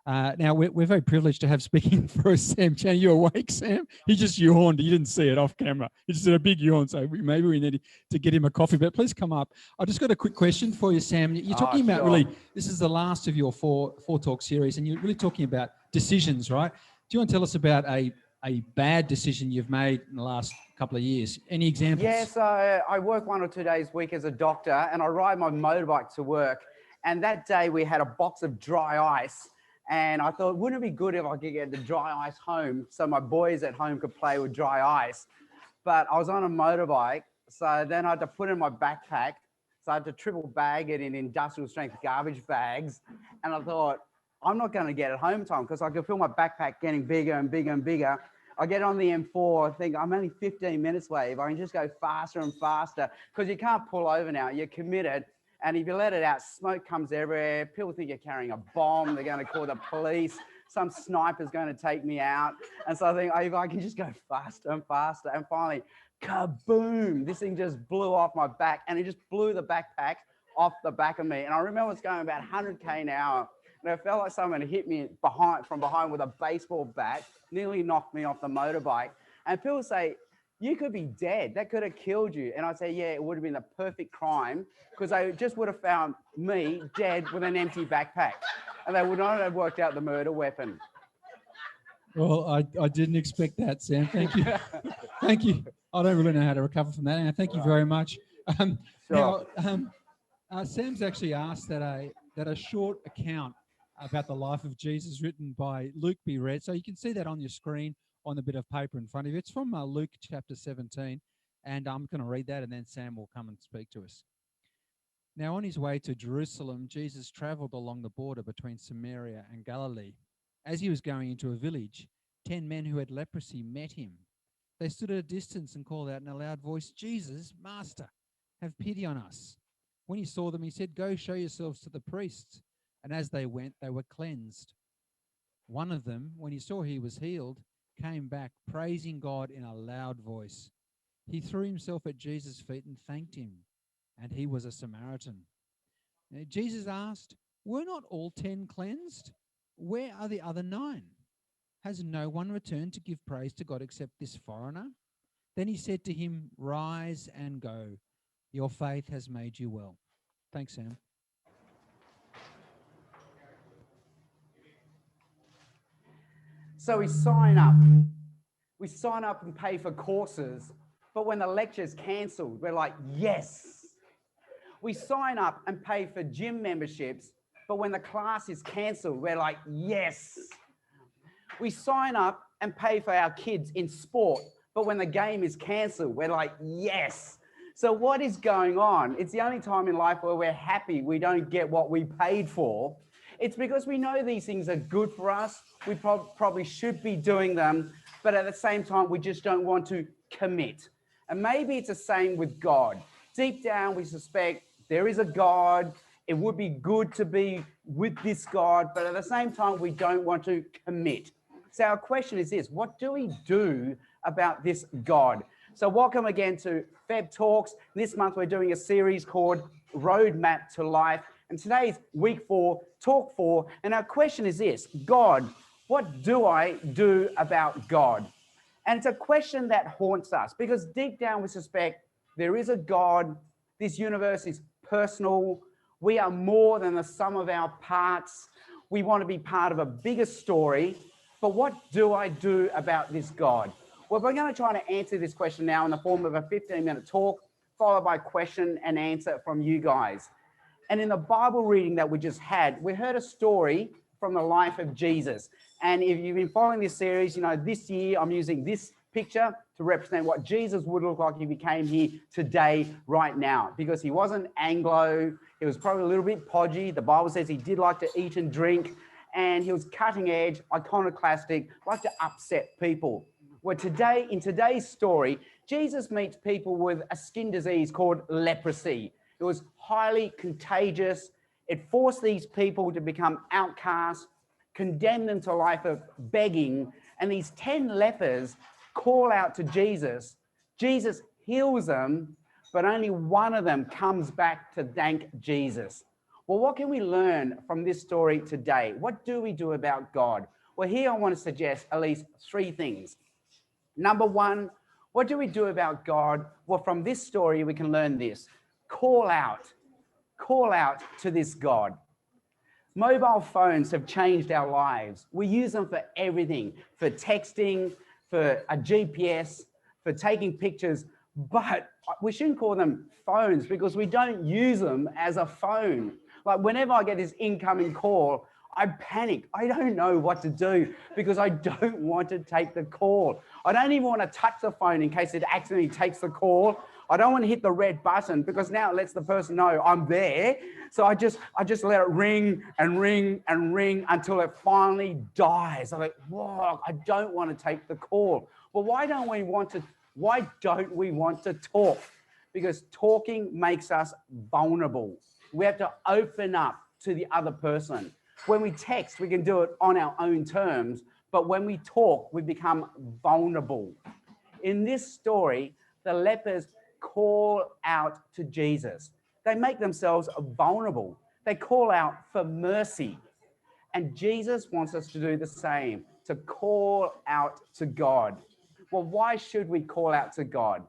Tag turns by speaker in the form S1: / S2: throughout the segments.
S1: Now, we're very privileged to have speaking for us, Sam Chan. Are you awake, Sam? He just yawned. You didn't see it off camera. He just did a big yawn, so maybe we need to get him a coffee. But please come up. I just got a quick question for you, Sam. You're talking about really, this is the last of your four talk series, and you're really talking about decisions, right? Do you want to tell us about a bad decision you've made in the last couple of years? Any examples?
S2: Yeah, so I work 1 or 2 days a week as a doctor, and I ride my motorbike to work. And that day we had a box of dry ice. And I thought, wouldn't it be good if I could get the dry ice home so my boys at home could play with dry ice? But I was on a motorbike, so then I had to put it in my backpack. So I had to triple bag it in industrial strength garbage bags. And I thought, I'm not going to get it home time because I could feel my backpack getting bigger and bigger and bigger. I get on the M4, I think I'm only 15 minutes away. If I can just go faster and faster, because you can't pull over now, you're committed. And if you let it out, smoke comes everywhere. People think you're carrying a bomb. They're going to call the police. Some sniper's going to take me out. And so I think, if I can just go faster and faster. And finally, kaboom, this thing just blew off my back. And it just blew the backpack off the back of me. And I remember it's going about 100K an hour. And it felt like someone hit me from behind with a baseball bat, nearly knocked me off the motorbike. And people say, you could be dead. That could have killed you. And I say, yeah, it would have been the perfect crime because they just would have found me dead with an empty backpack. And they would not have worked out the murder weapon.
S1: Well, I didn't expect that, Sam. Thank you. Thank you. I don't really know how to recover from that. And thank you very much.
S2: Sure.
S1: Now, Sam's actually asked that a short account about the life of Jesus written by Luke be read. So you can see that on your screen on the bit of paper in front of you. It's from Luke chapter 17, and I'm going to read that, and then Sam will come and speak to us. Now, on his way to Jerusalem, Jesus traveled along the border between Samaria and Galilee. As he was going into a village, 10 men who had leprosy met him. They stood at a distance and called out in a loud voice, Jesus, Master, have pity on us. When he saw them, he said, go show yourselves to the priests. And as they went, they were cleansed. One of them, when he saw he was healed, came back, praising God in a loud voice. He threw himself at Jesus' feet and thanked him, and he was a Samaritan. Now, Jesus asked, were not all 10 cleansed? Where are the other 9? Has no one returned to give praise to God except this foreigner? Then he said to him, rise and go. Your faith has made you well. Thanks, Sam.
S2: So we sign up. We sign up and pay for courses, but when the lecture's cancelled, we're like, yes. We sign up and pay for gym memberships, but when the class is cancelled, we're like, yes. We sign up and pay for our kids in sport, but when the game is cancelled, we're like, yes. So what is going on? It's the only time in life where we're happy we don't get what we paid for. It's because we know these things are good for us. We probably should be doing them, but at the same time, we just don't want to commit. And maybe it's the same with God. Deep down, we suspect there is a God. It would be good to be with this God, but at the same time, we don't want to commit. So our question is this: what do we do about this God? So welcome again to Feb Talks. This month, we're doing a series called Roadmap to Life. And today's week 4, talk 4. And our question is this: God, what do I do about God? And it's a question that haunts us because deep down we suspect there is a God. This universe is personal. We are more than the sum of our parts. We want to be part of a bigger story. But what do I do about this God? Well, we're going to try to answer this question now in the form of a 15-minute talk, followed by question and answer from you guys. And in the Bible reading that we just had, we heard a story from the life of Jesus. And if you've been following this series, you know, this year I'm using this picture to represent what Jesus would look like if he came here today, right now, because he wasn't Anglo. He was probably a little bit podgy. The Bible says he did like to eat and drink, and he was cutting edge, iconoclastic, like to upset people. Well, today, in today's story, Jesus meets people with a skin disease called leprosy. It was highly contagious. It forced these people to become outcasts, condemned them to a life of begging. And these 10 lepers call out to Jesus. Jesus heals them, but only one of them comes back to thank Jesus. Well, what can we learn from this story today? What do we do about God? Well, here I want to suggest at least 3 things. Number 1, what do we do about God? Well, from this story, we can learn this. Call out to this God. Mobile phones have changed our lives. We use them for everything, for texting, for a GPS, for taking pictures, but we shouldn't call them phones because we don't use them as a phone. Like whenever I get this incoming call, I panic. I don't know what to do because I don't want to take the call. I don't even want to touch the phone in case it accidentally takes the call. I don't want to hit the red button because now it lets the person know I'm there. So I just let it ring and ring and ring until it finally dies. I'm like, whoa, I don't want to take the call. Well, why don't we want to talk? Because talking makes us vulnerable. We have to open up to the other person. When we text, we can do it on our own terms, but when we talk, we become vulnerable. In this story, the lepers call out to Jesus. They make themselves vulnerable. They call out for mercy. And Jesus wants us to do the same, to call out to God. Well, why should we call out to God?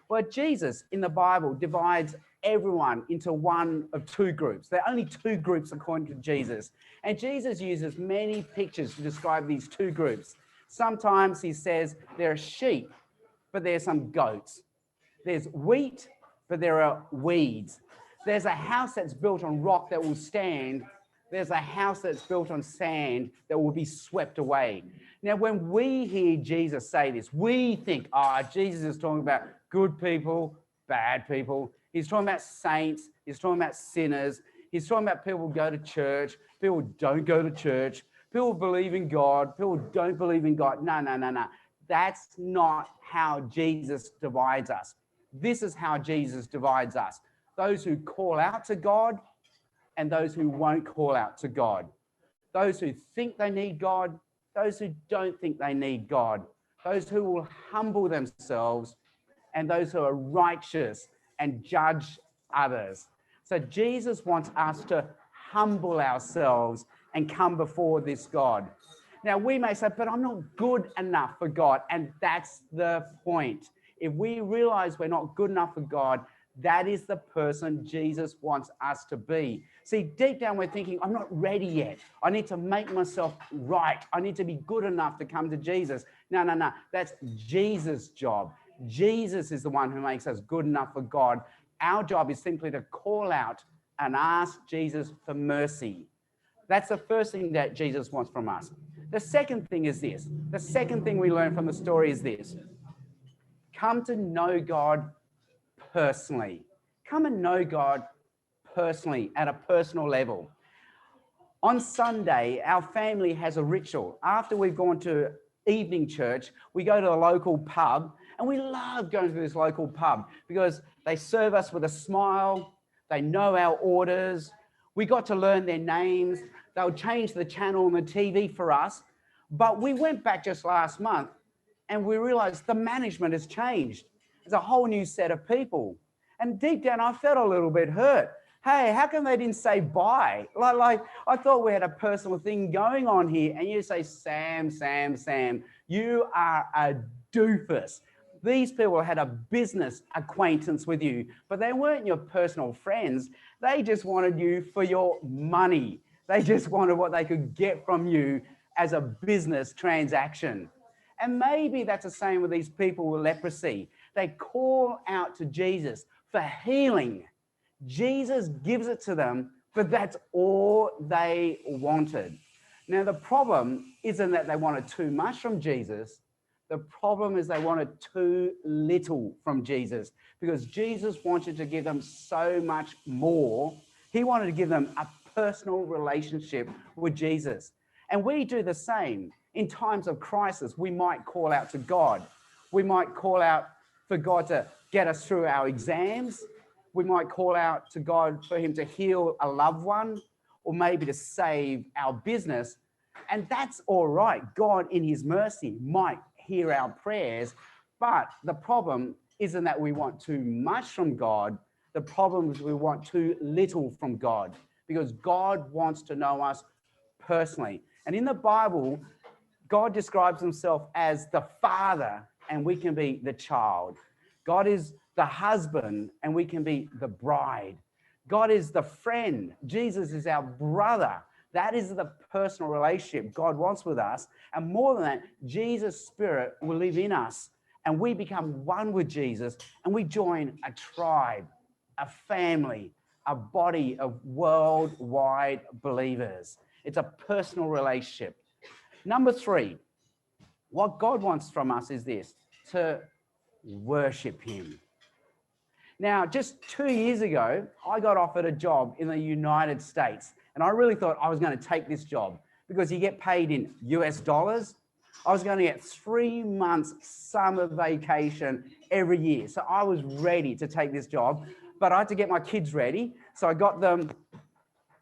S2: Well, Jesus in the Bible divides everyone into one of 2 groups. There are only 2 groups according to Jesus. And Jesus uses many pictures to describe these 2 groups. Sometimes he says there are sheep, but there's some goats. There's wheat, but there are weeds. There's a house that's built on rock that will stand. There's a house that's built on sand that will be swept away. Now, when we hear Jesus say this, we think, Jesus is talking about good people, bad people. He's talking about saints. He's talking about sinners. He's talking about people who go to church, people who don't go to church, people who believe in God, people who don't believe in God. No. That's not how Jesus divides us. This is how Jesus divides us. Those who call out to God and those who won't call out to God. Those who think they need God, those who don't think they need God. Those who will humble themselves and those who are righteous and judge others. So Jesus wants us to humble ourselves and come before this God. Now, we may say, but I'm not good enough for God. And that's the point. If we realize we're not good enough for God, that is the person Jesus wants us to be. See, deep down, we're thinking, I'm not ready yet. I need to make myself right. I need to be good enough to come to Jesus. No. That's Jesus' job. Jesus is the one who makes us good enough for God. Our job is simply to call out and ask Jesus for mercy. That's the first thing that Jesus wants from us. The second thing is this. The second thing we learn from the story is this. Come to know God personally. Come and know God personally at a personal level. On Sunday, our family has a ritual. After we've gone to evening church, we go to the local pub, and we love going to this local pub because they serve us with a smile. They know our orders. We got to learn their names. They'll change the channel on the TV for us. But we went back just last month and we realized the management has changed. There's a whole new set of people. And deep down, I felt a little bit hurt. Hey, how come they didn't say bye? Like I thought we had a personal thing going on here. And you say, Sam, you are a doofus. These people had a business acquaintance with you, but they weren't your personal friends. They just wanted you for your money. They just wanted what they could get from you as a business transaction. And maybe that's the same with these people with leprosy. They call out to Jesus for healing. Jesus gives it to them, but that's all they wanted. Now, the problem isn't that they wanted too much from Jesus. The problem is they wanted too little from Jesus, because Jesus wanted to give them so much more. He wanted to give them a personal relationship with Jesus. And we do the same. In times of crisis, we might call out to God. We might call out for God to get us through our exams. We might call out to God for him to heal a loved one, or maybe to save our business. And that's all right. God, in his mercy, might hear our prayers. But the problem isn't that we want too much from God. The problem is we want too little from God, because God wants to know us personally. And in the Bible, God describes himself as the Father, and we can be the child. God is the husband, and we can be the bride. God is the friend. Jesus is our brother. That is the personal relationship God wants with us. And more than that, Jesus' Spirit will live in us, and we become one with Jesus, and we join a tribe, a family, a body of worldwide believers. It's a personal relationship. Number 3, what God wants from us is this: to worship him. Now, just 2 years ago, I got offered a job in the United States, and I really thought I was going to take this job because you get paid in US dollars. I was going to get 3 months summer vacation every year. So I was ready to take this job, but I had to get my kids ready. So I got them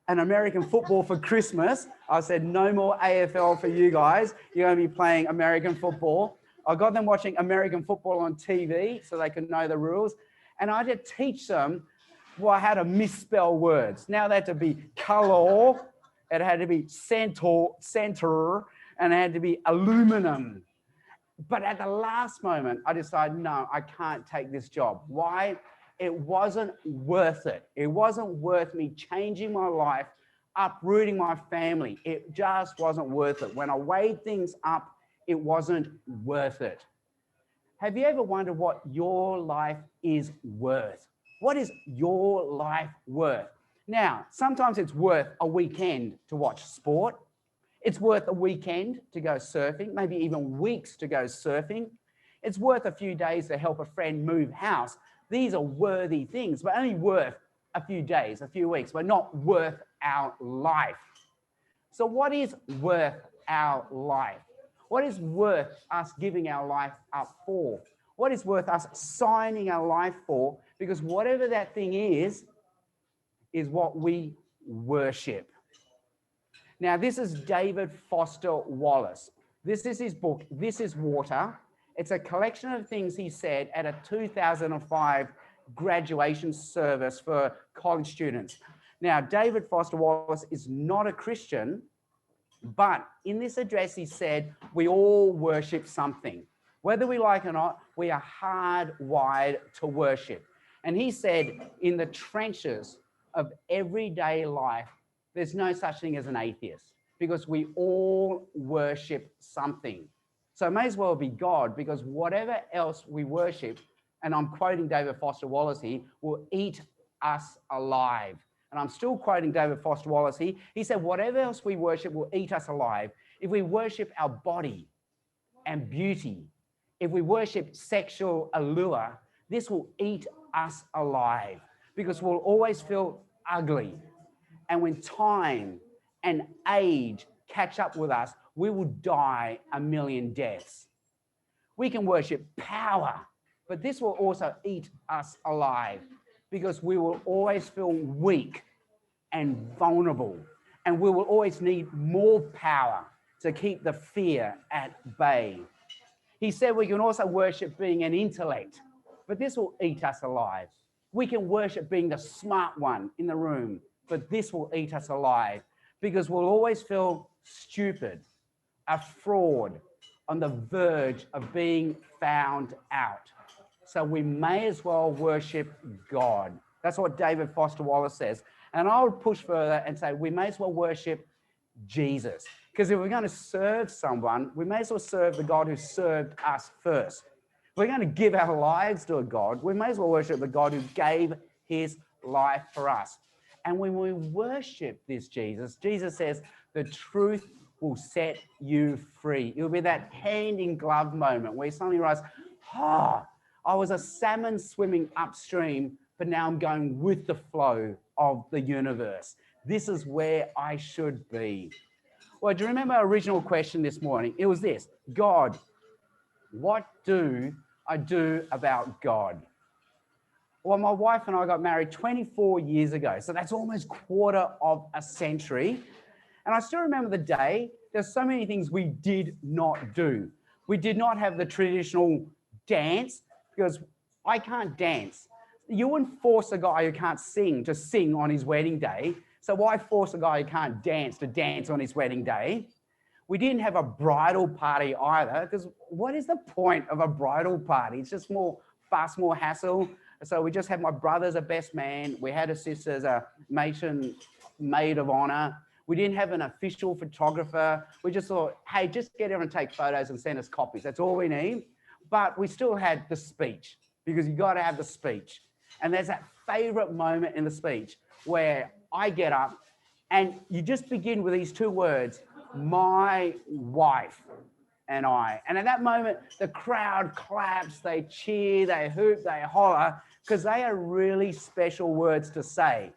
S2: an American football for Christmas. I said, no more AFL for you guys. You're going to be playing American football. I got them watching American football on TV so they could know the rules. And I had to teach them how to misspell words. Now they had to be color, it had to be center, and it had to be aluminum. But at the last moment, I decided, no, I can't take this job. Why? It wasn't worth it. It wasn't worth me changing my life, uprooting my family. It just wasn't worth it. When I weighed things up, it wasn't worth it. Have you ever wondered what your life is worth? What is your life worth? Now, sometimes it's worth a weekend to watch sport. It's worth a weekend to go surfing, maybe even weeks to go surfing. It's worth a few days to help a friend move house. These are worthy things, but only worth a few days, a few weeks, but not worth our life. So what is worth our life? What is worth us giving our life up for? What is worth us signing our life for? Because whatever that thing is what we worship. Now, this is David Foster Wallace. This is his book, This is Water. It's a collection of things he said at a 2005 graduation service for college students. Now, David Foster Wallace is not a Christian, but in this address, he said, we all worship something. Whether we like it or not, we are hardwired to worship. And he said, in the trenches of everyday life, there's no such thing as an atheist because we all worship something. So it may as well be God, because whatever else we worship, and I'm quoting David Foster Wallace here, will eat us alive. And I'm still quoting David Foster Wallace here. He said, whatever else we worship will eat us alive. If we worship our body and beauty, if we worship sexual allure, this will eat us alive because we'll always feel ugly. And when time and age catch up with us, we will die a million deaths. We can worship power, but this will also eat us alive because we will always feel weak and vulnerable, and we will always need more power to keep the fear at bay. He said we can also worship being an intellect, but this will eat us alive. We can worship being the smart one in the room, but this will eat us alive because we'll always feel stupid, a fraud, on the verge of being found out. So we may as well worship God. That's what David Foster Wallace says. And I would push further and say we may as well worship Jesus. Because if we're going to serve someone, we may as well serve the God who served us first. If we're going to give our lives to a God, we may as well worship the God who gave his life for us. And when we worship this Jesus, Jesus says, the truth will set you free. It will be that hand in glove moment where you suddenly realize, I was a salmon swimming upstream, but now I'm going with the flow of the universe. This is where I should be. Well, do you remember our original question this morning? It was this: God, what do I do about God? Well, my wife and I got married 24 years ago, so that's almost quarter of a century. And I still remember the day. There's so many things we did not do. We did not have the traditional dance because I can't dance. You wouldn't force a guy who can't sing to sing on his wedding day, So why force a guy who can't dance to dance on his wedding day? We didn't have a bridal party either, because what is the point of a bridal party? It's just more fuss, more hassle. So we just had my brother as a best man. We had a sister as a maid of honor. We didn't have an official photographer. We just thought, hey, just get everyone to take photos and send us copies. That's all we need. But we still had the speech, because you got to have the speech. And there's that favorite moment in the speech where I get up and you just begin with these two words, my wife and I. And at that moment, the crowd claps, they cheer, they hoop, they holler, because they are really special words to say.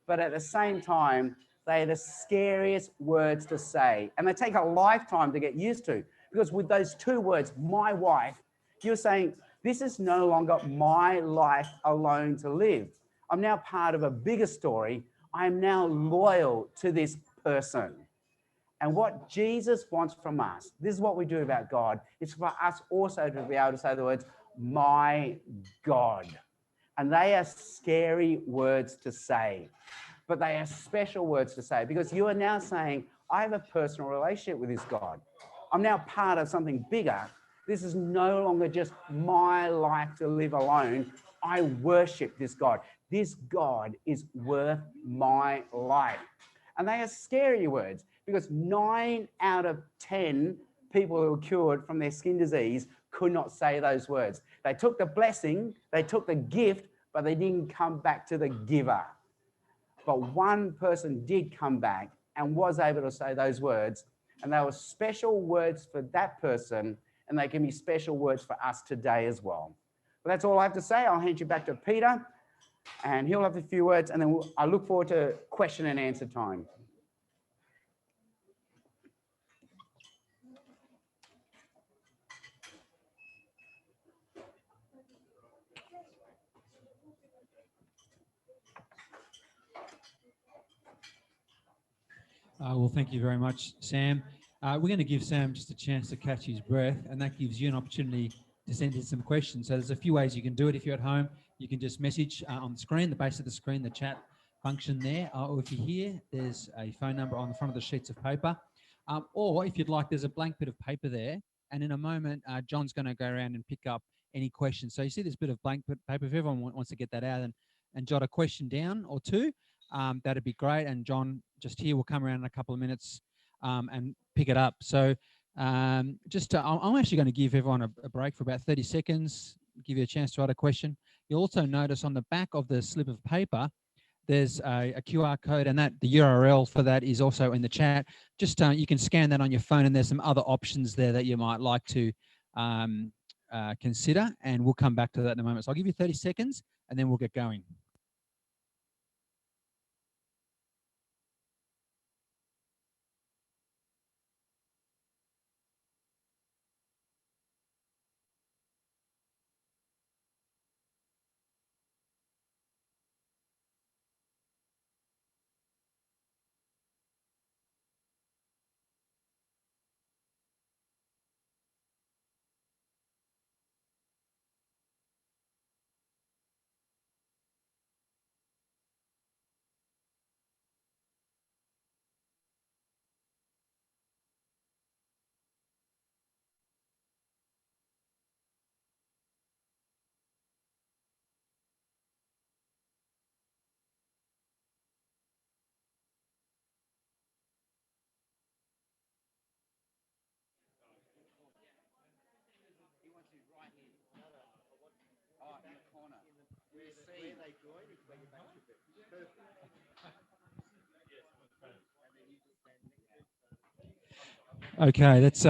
S2: But at the same time, they are the scariest words to say. And they take a lifetime to get used to, because with those two words, my wife, you're saying, this is no longer my life alone to live. I'm now part of a bigger story. I'm now loyal to this person. And what Jesus wants from us, this is what we do about God, is for us also to be able to say the words, my God. And they are scary words to say, but they are special words to say, because you are now saying, I have a personal relationship with this God. I'm now part of something bigger. This is no longer just my life to live alone. I worship this God. This God is worth my life. And they are scary words, because 9 out of 10 people who were cured from their skin disease could not say those words. They took the blessing, they took the gift, but they didn't come back to the giver. But one person did come back and was able to say those words, and they were special words for that person, and they can be special words for us today as well. But that's all I have to say. I'll hand you back to Peter, and he'll have a few words, and then I look forward to question and answer time.
S1: Well, thank you very much, Sam. We're going to give Sam just a chance to catch his breath, and that gives you an opportunity to send in some questions. So there's a few ways you can do it. If you're at home, you can just message on the screen, the base of the screen, the chat function there. Or if you're here, there's a phone number on the front of the sheets of paper. Or if you'd like, there's a blank bit of paper there. And in a moment, John's going to go around and pick up any questions. So you see this bit of blank paper. If everyone wants to get that out and jot a question down or two, that'd be great. And John just here will come around in a couple of minutes and pick it up. So I'm actually going to give everyone a break for about 30 seconds, give you a chance to write a question. You'll also notice on the back of the slip of paper, there's a QR code, and that the URL for that is also in the chat. Just you can scan that on your phone, and there's some other options there that you might like to consider, and we'll come back to that in a moment. So I'll give you 30 seconds, and then we'll get going. Okay, that's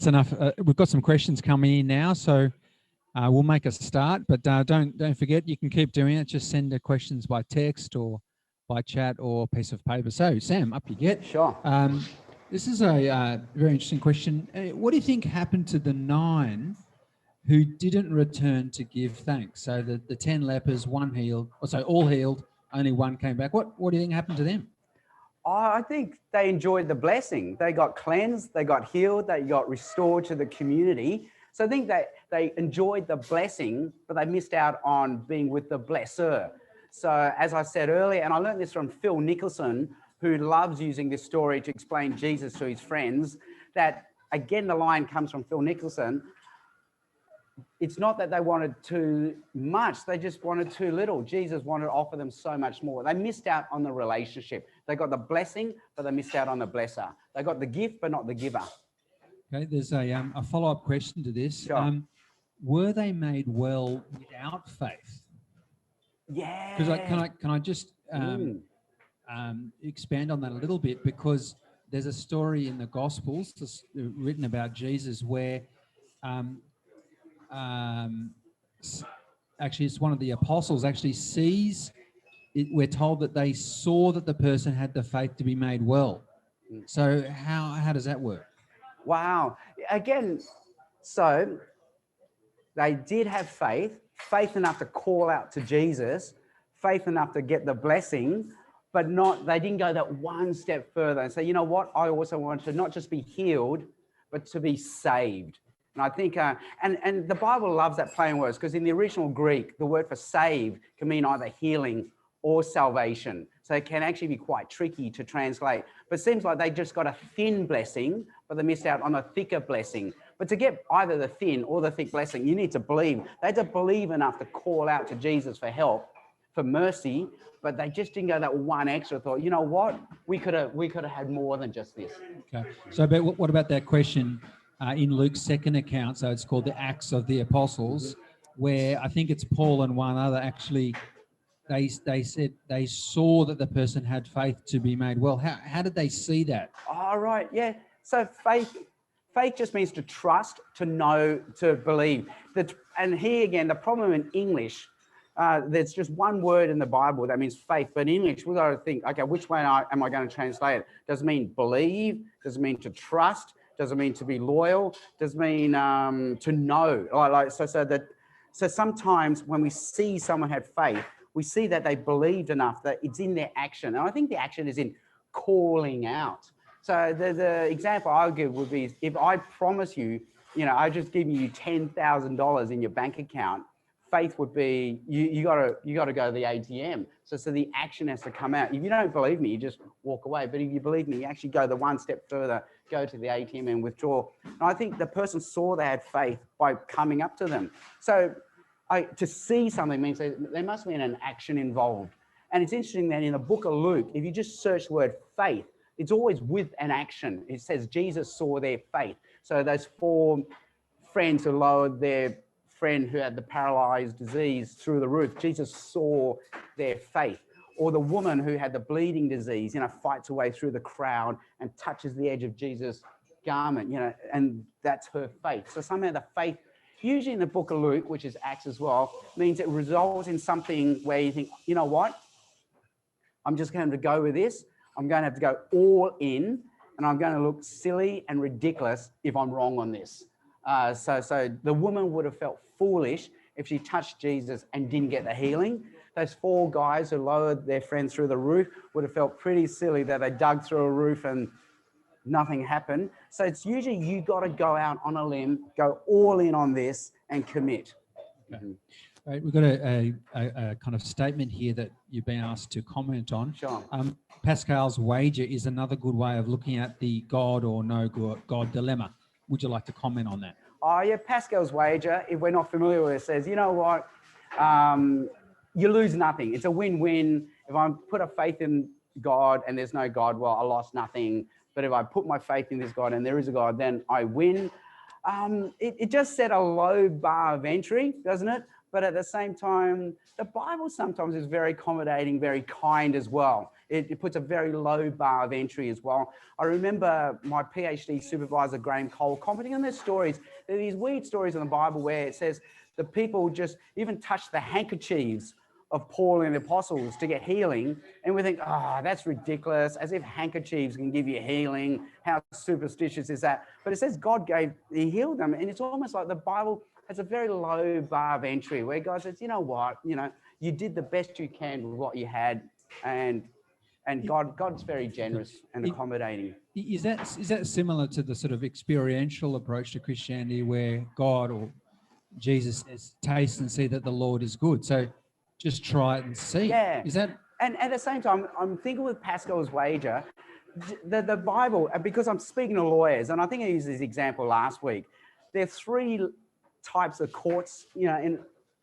S1: enough. We've got some questions coming in now, so we'll make a start. But don't forget, you can keep doing it. Just send the questions by text or by chat or piece of paper. So, Sam, up you get.
S2: Sure.
S1: This is a very interesting question. What do you think happened to the 9 who didn't return to give thanks? So the 10 lepers, one healed, or so all healed, only one came back. What do you think happened to them?
S2: I think they enjoyed the blessing. They got cleansed, they got healed, they got restored to the community. So I think that they enjoyed the blessing, but they missed out on being with the blesser. So as I said earlier, and I learned this from Phil Nicholson, who loves using this story to explain Jesus to his friends, that again, the line comes from Phil Nicholson. It's not that they wanted too much, they just wanted too little. Jesus wanted to offer them so much more. They missed out on the relationship. They got the blessing, but they missed out on the blesser. They got the gift, but not the giver.
S1: Okay, there's a follow-up question to this.
S2: Sure.
S1: Were they made well without faith?
S2: Yeah.
S1: Because can I just expand on that a little bit, because there's a story in the Gospels written about Jesus where actually it's one of the apostles actually sees it. We're told that they saw that the person had the faith to be made well. So how does that work?
S2: Wow. Again, so they did have faith enough to call out to Jesus, faith enough to get the blessing, but they didn't go that one step further and say, you know what, I also want to not just be healed, but to be saved. And I think, and the Bible loves that play on words, because in the original Greek, the word for save can mean either healing or salvation. So it can actually be quite tricky to translate. But it seems like they just got a thin blessing, but they missed out on a thicker blessing. But to get either the thin or the thick blessing, you need to believe. They had to believe enough to call out to Jesus for help, for mercy, but they just didn't go that one extra thought, you know what, we could have had more than just this.
S1: Okay. So but what about that question in Luke's second account? So it's called the Acts of the Apostles, where I think it's Paul and one other actually, they said they saw that the person had faith to be made well. How did they see that?
S2: All right, yeah. So faith just means to trust, to know, to believe. And here again, the problem in English, there's just one word in the Bible that means faith, but in English, we've got to think, okay, which way am I going to translate it? Does it mean believe? Does it mean to trust? Does it mean to be loyal? Does it mean to know? So sometimes when we see someone have faith, we see that they believed enough that it's in their action. And I think the action is in calling out. So the example I'll give would be, if I promise you, I just give you $10,000 in your bank account, faith would be you got to go to the ATM. So the action has to come out. If you don't believe me, you just walk away. But if you believe me, you actually go the one step further, go to the ATM and withdraw. And I think the person saw they had faith by coming up to them. So to see something means there must be an action involved. And it's interesting that in the book of Luke, if you just search the word faith, it's always with an action. It says Jesus saw their faith. So those 4 friends who lowered their friend who had the paralyzed disease through the roof, Jesus saw their faith. Or the woman who had the bleeding disease, fights her way through the crowd and touches the edge of Jesus' garment, and that's her faith. So somehow the faith, usually in the book of Luke, which is Acts as well, means it results in something where you think, you know what? I'm just going to go with this. I'm going to have to go all in, and I'm going to look silly and ridiculous if I'm wrong on this. So the woman would have felt foolish if she touched Jesus and didn't get the healing. Those 4 guys who lowered their friend through the roof would have felt pretty silly that they dug through a roof and nothing happened. So it's usually you got to go out on a limb, go all in on this and commit.
S1: Okay. Right, we've got a kind of statement here that you've been asked to comment on.
S2: Sure.
S1: Pascal's wager is another good way of looking at the God or no God dilemma. Would you like to comment on that?
S2: Oh, yeah, Pascal's wager, if we're not familiar with it, says, you know what, you lose nothing. It's a win-win. If I put a faith in God and there's no God, well, I lost nothing. But if I put my faith in this God and there is a God, then I win. It just set a low bar of entry, doesn't it? But at the same time, the Bible sometimes is very accommodating, very kind as well. It puts a very low bar of entry as well. I remember my PhD supervisor, Graham Cole, commenting on these stories. There are these weird stories in the Bible where it says the people just even touched the handkerchiefs of Paul and the apostles to get healing. And we think, that's ridiculous, as if handkerchiefs can give you healing. How superstitious is that? But it says he healed them. And it's almost like the Bible has a very low bar of entry where God says, you know what, you did the best you can with what you had. And God's very generous and accommodating.
S1: Is that similar to the sort of experiential approach to Christianity where God or Jesus says, taste and see that the Lord is good? So just try it and see.
S2: Yeah.
S1: Is that?
S2: And at the same time, I'm thinking with Pascal's wager, the Bible, because I'm speaking to lawyers, and I think I used this example last week. There are three types of courts,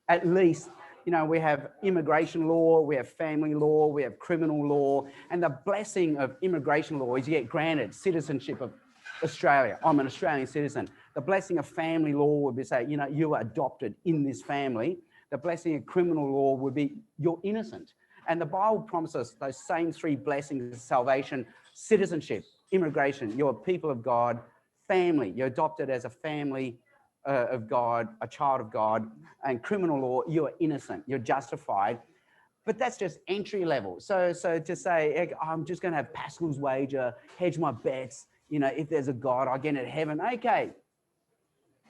S2: at least, we have immigration law, we have family law, we have criminal law, and the blessing of immigration law is you get granted citizenship of Australia. I'm an Australian citizen. The blessing of family law would be say, you are adopted in this family. The blessing of criminal law would be you're innocent. And the Bible promises those same three blessings of salvation: citizenship, immigration, you're a people of God; family, you're adopted as a family of God, a child of God; and criminal law, you're innocent, you're justified. But that's just entry level. So to say, I'm just going to have Pascal's wager, hedge my bets, if there's a God, I'll get into heaven. Okay,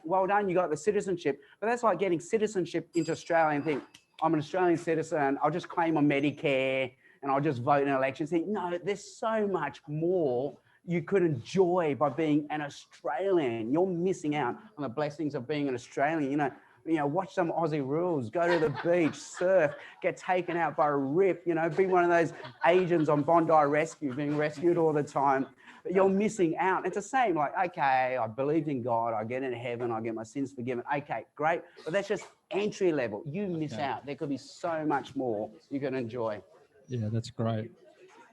S2: well done, you got the citizenship. But that's like getting citizenship into Australia and think, I'm an Australian citizen, I'll just claim on Medicare and I'll just vote in elections. Think, no, there's so much more you could enjoy by being an Australian. You're missing out on the blessings of being an Australian. Watch some Aussie rules, go to the beach, surf, get taken out by a rip, be one of those Asians on Bondi Rescue, being rescued all the time. But you're missing out. It's the same, like, okay, I believed in God, I get into heaven, I get my sins forgiven. Okay, great. But that's just entry level. You miss out. There could be so much more you can enjoy.
S1: Yeah, that's great.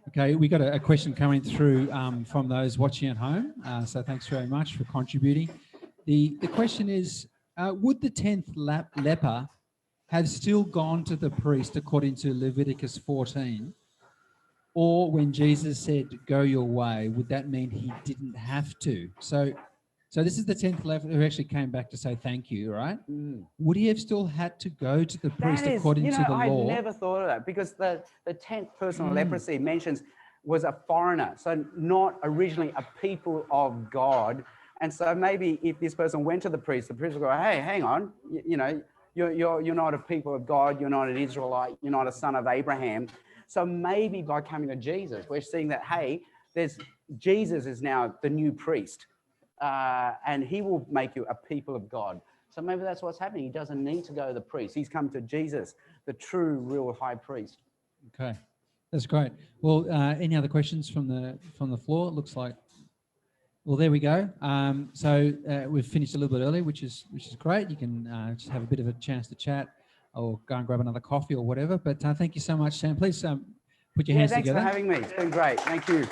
S1: Okay, we got a question coming through from those watching at home. So thanks very much for contributing. The question is, would the 10th leper have still gone to the priest according to Leviticus 14? Or when Jesus said, go your way, would that mean he didn't have to? So this is the 10th leper who actually came back to say thank you, right? Would he have still had to go to the priest according to the law?
S2: I never thought of that, because the 10th person of leprosy mentions was a foreigner, so not originally a people of God. And so maybe if this person went to the priest would go, hey, hang on, you're not a people of God, you're not an Israelite, you're not a son of Abraham. So maybe by coming to Jesus, we're seeing that, hey, Jesus is now the new priest, and he will make you a people of God. So maybe that's what's happening. He doesn't need to go to the priest. He's come to Jesus, the true, real high priest.
S1: Okay, that's great. Well, any other questions from the floor? It looks like. Well, there we go. We've finished a little bit early, which is great. You can just have a bit of a chance to chat, or go and grab another coffee or whatever. But thank you so much, Sam. Please put your hands together.
S2: Thanks for having me. It's been great. Thank you.